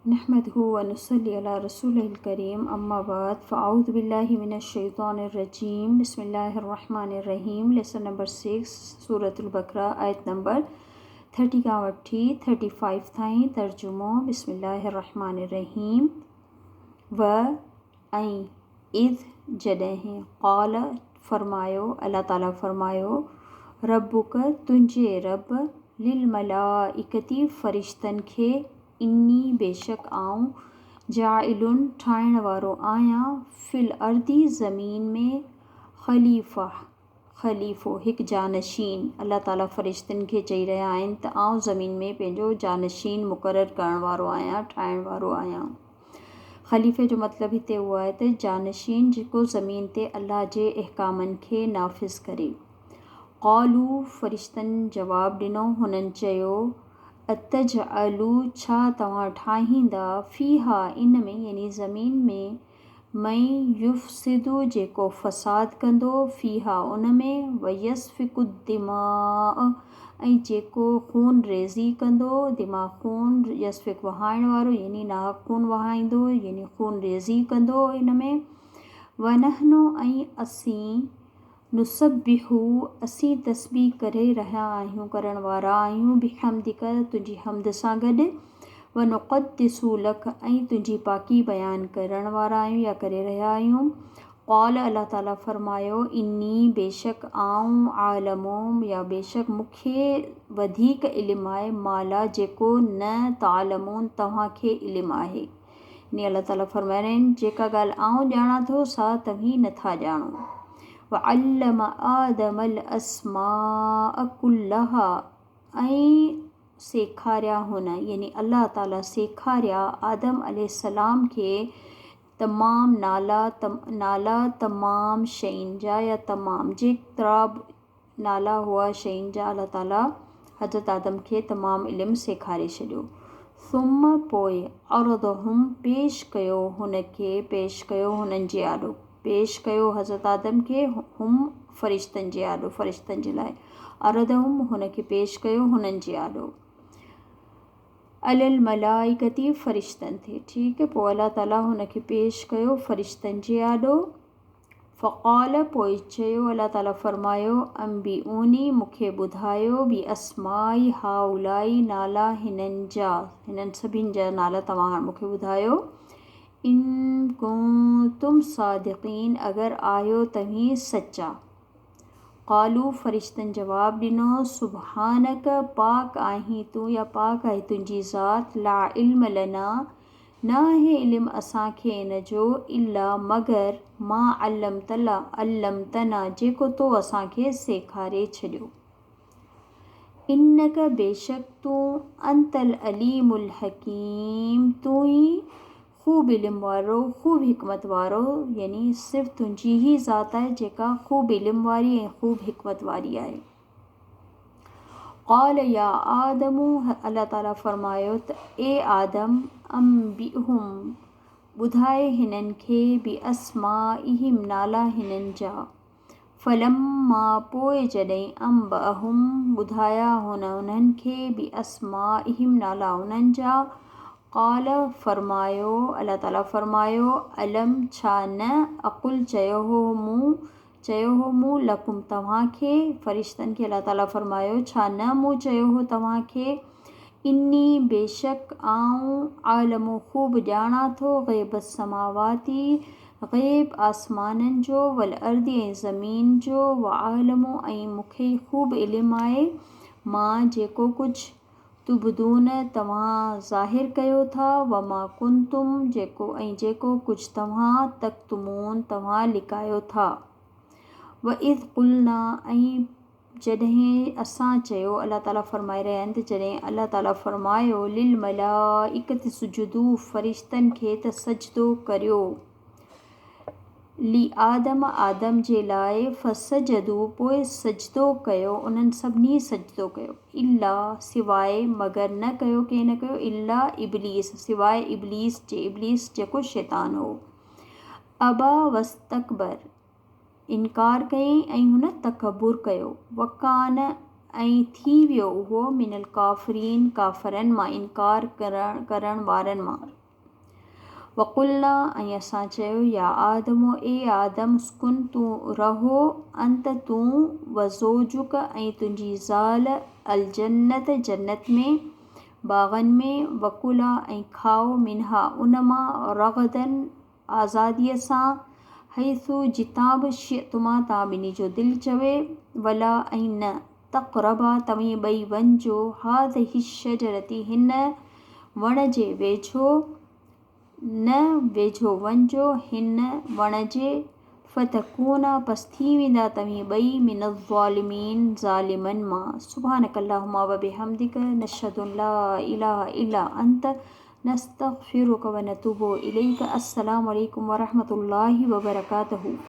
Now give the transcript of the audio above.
नहमदहु व नुसल्ली अला रसूलिल करीम अम्मा बाद फ़अऊज़ु बिल्लाहि मिनश शैतानिर रजीम बिस्मिल्लाहिर रहीम। लेसन नंबर 6 सूरतुल बकरा आयत नंबर 30 खां वठी 35 ताईं। तर्जुमो बिस्मिल्लाहिर रहीम। व ऐं इज़ जॾहिं क़ाल फरमायो, अल्लाह ताला फरमायो, रब्बुक तुंहिंजे रब, लिल मलाइकती फ़रिश्तनि खे, इन्नी बेशक आऊं, जाइलुन ठाहिण वारो आहियां, फिल अर्दी ज़मीन में, ख़लीफ़ो हिकु जानशीन। अल्लाह ताला फ़रिश्तनि खे चई रहिया आहिनि त आऊं ज़मीन में पंहिंजो जानशीन मुक़ररु करण वारो आहियां, ठाहिण वारो आहियां। ख़लीफ़े जो मतिलबु हिते उहो आहे त जानशीन जेको ज़मीन ते अल्लाह जे अहकामनि खे नाफ़िज़ करे। क़ालू फ़रिश्तनि जवाबु ॾिनो, हुननि चयो, अतजअलु छा तव्हां ठाहींदा, फ़ीहा इन में यानी ज़मीन में, मई युफ़सिदु जेको फ़साद कंदो, फ़ीहा उन में, वयस्फ़िकु दिमाअ ऐं जेको खून रेज़ी कंदो, दिमाग़ खून यस्फ़िक वहाइण वारो यानी नाहक खून वहाईंदो यानी खून रेज़ी कंदो इन में। वनहनु ऐं असीं, नुसब्बिहु असीं तस्बीह करे रहिया आहियूं, करण वारा आहियूं, बिहम्दिक तुंहिंजी हमद सां गॾु, व नुक़द्दिसु लक ऐं तुंहिंजी पाकी बयानु करण वारा आहियूं या करे रहिया आहियूं। क़ाल अल्लाह ताला फरमायो, इन्नी बेशक आऊं, आलमो या बेशक मूंखे वधीक इल्मु आहे, माला जेको न तालमून तव्हांखे इल्मु आहे। यानी अल्लाह ताला फरमाया आहिनि जेका ॻाल्हि आऊं ॼाणा थो सा तव्हीं नथा ॼाणो। व अल्लम आदमल अस्माअ कुल्लहा ऐं सेखारिया हुन यानी अल्लाह ताला सेखारिया आदम अलैहिस्सलाम खे तमामु नाला तमामु शयुनि जा या तमामु जेतिरा बि नाला हुआ शयुनि जा अल्लाह ताला हज़रत आदम खे तमामु इल्मु सेखारे छॾियो। सुम पोइ अरदहुम पेश कयो हुनखे, पेश कयो हुननि जे आॾो, पेश कयो हज़रत आदम खे, हुम फ़रिश्तनि जे आॾो, फ़रिश्तनि जे लाइ, अरदहुम हुनखे पेश कयो हुननि जे आॾो, अलल मलाइकती फ़रिश्तनि थे। ठीकु है, पोइ अल्लाह ताला हुनखे पेश कयो फ़रिश्तनि जे आॾो। फ़क़ाल पोइ चयो, अल्लाह ताला फरमायो, अंबिऊनी मूंखे ॿुधायो, बि अस्माई हाउलाई नाला हिननि जा, हिननि सभिनि जा नाला तव्हां हाणे मूंखे ॿुधायो। इन कुंतुम सादिक़ीन अगरि आहियो तव्हीं सचा। क़ालू फ़रिश्तनि जवाबु ॾिनो, सुब्हानक पाक आहीं तूं या पाक आहे तुंहिंजी ज़ात, ला इल्म लना न आहे इल्मु असांखे इन जो, इल्ला मगर मां अल्लमतना जेको तो असांखे सेखारे छॾियो। इन्नक बेशक तूं, अंतल अलीमुल हकीम तूं ई ख़ूब इल्मु वारो, ख़ूब हिकमत वारो, यानी सिर्फ़ु तुंहिंजी ई ज़ात आहे जेका ख़ूब इल्मु वारी ऐं ख़ूब हिकमत वारी आहे। क़ाल या आदमु अल्लाह ताला फरमायो त ए आदम, अंबिहुम ॿुधाए हिननि खे, बि अस्माइहिम नाला हिननि जा। फलम्मा पोइ जॾहिं अंबअहुम ॿुधाया हुननि खे, बि अस्माइहिम नाला हुननि जा, क़ाल फरमायो, अल्लाह ताला फरमायो, अलम छा न अक़ुल चयो हो मूं लकुम तव्हांखे, फ़रिश्तनि खे अल्लाह ताला फरमायो छा न मूं चयो हो तव्हांखे, इन्नी बेशक आऊं, आलमो ख़ूब ॼाणा थो, ग़ैब समावाती ग़ैब आसमाननि जो, वल अर्दी ऐं ज़मीन जो, व आलमो ऐं मूंखे ख़ूब इल्मु आहे, मां जेको कुझु तुबदून तव्हां ज़ाहिर कयो था, व मां कुंतुम जेको कुझु तव्हां तक्तुमून तव्हां लिकायो था। व इज़ क़ुलना ऐं जॾहिं असां चयो, अल्लाह ताला फरमाए रहिया आहिनि त जॾहिं अल्लाह ताला फरमायो, लिल मलाइकति सुजुदू फ़रिश्तनि खे त सजदो करियो, ली आदम जे लाइ, फ़सजदू पोइ सजदो कयो, उन्हनि सभिनी सजदो कयो, इल्ला सिवाइ मगर न कयो, कंहिं न कयो, इल्ला इब्लीस सिवाइ इब्लीस जे, इब्लीस जेको शैतान हो। अबा वस्तकबर इनकार कयईं ऐं हुन तकबुर कयो, वकान ऐं थी वियो उहो, मिनल काफ़िरीन काफ़रनि मां, इनकार करण वारनि मां। वक़ुलना ऐं असां चयो या आदमो ए आदम उस्कुन तूं रहो अंत तूं वज़ोजुक ऐं तुंहिंजी ज़ाल अलजन्नत जन्नत में बाग़नि में वकुला ऐं खाओ मिनहा उन मां रग़दन आज़ादीअ सां हैसु जितां बि शिअतुमा तव्हां ॿिनी जो दिलि चवे वला ऐं न तक़रबा तव्हीं ॿई वञिजो हाज़िही शजरती हिन वण जे वेझो न वेझो वञिजो हिन वण जे फ़तकूना पस थी वेंदा तव्हीं ॿई मिन ज़ालिमीन ज़ालिमनि मां सुब्हानक अल्लाहुम्मा व बिहम्दिक नशहदु अन ला इलाहा इल्ला अंत नस्तग़फिरुक व नतूबु इलैक। अस्सलामु अलैकुम व रहमतुल्लाहि व बरकातहू।